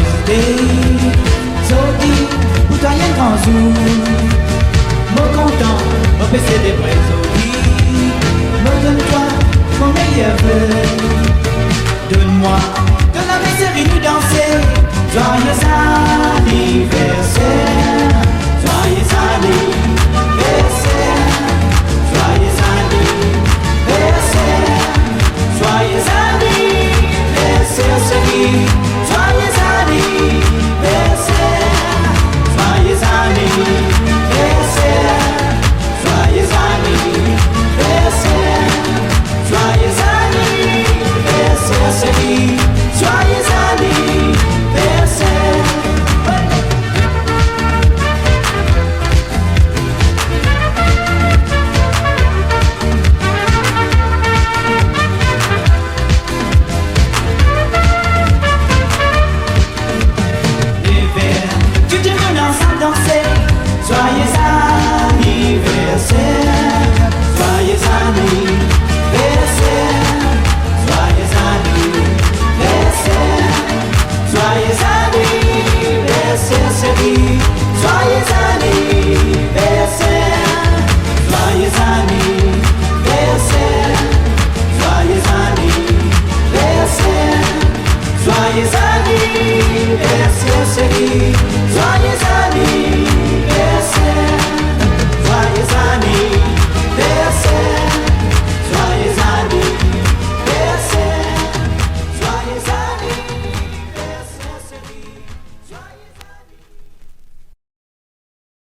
birthday. Zodi, pour toi y'a un grand jour. Moi content, on peut célébrer Zodi. Me donne-toi mon meilleur vœu. Donne-moi de la misère et nous danser. Joyeux anniversaire. Joyeux anniversaire. Joyeux anniversaire. Joyeux anniversaire, chérie. Joyeux anniversaire. Joyeux anniversaire. Joyeux anniversaire. Joyeux anniversaire, chérie. Joyeux anniversaire. Joyeux anniversaire, joyeux anniversaire, joyeux anniversaire, joyeux anniversaire, chérie, joyeux anniversaire, joyeux anniversaire, joyeux anniversaire, joyeux anniversaire, chérie, joyeux anniversaire.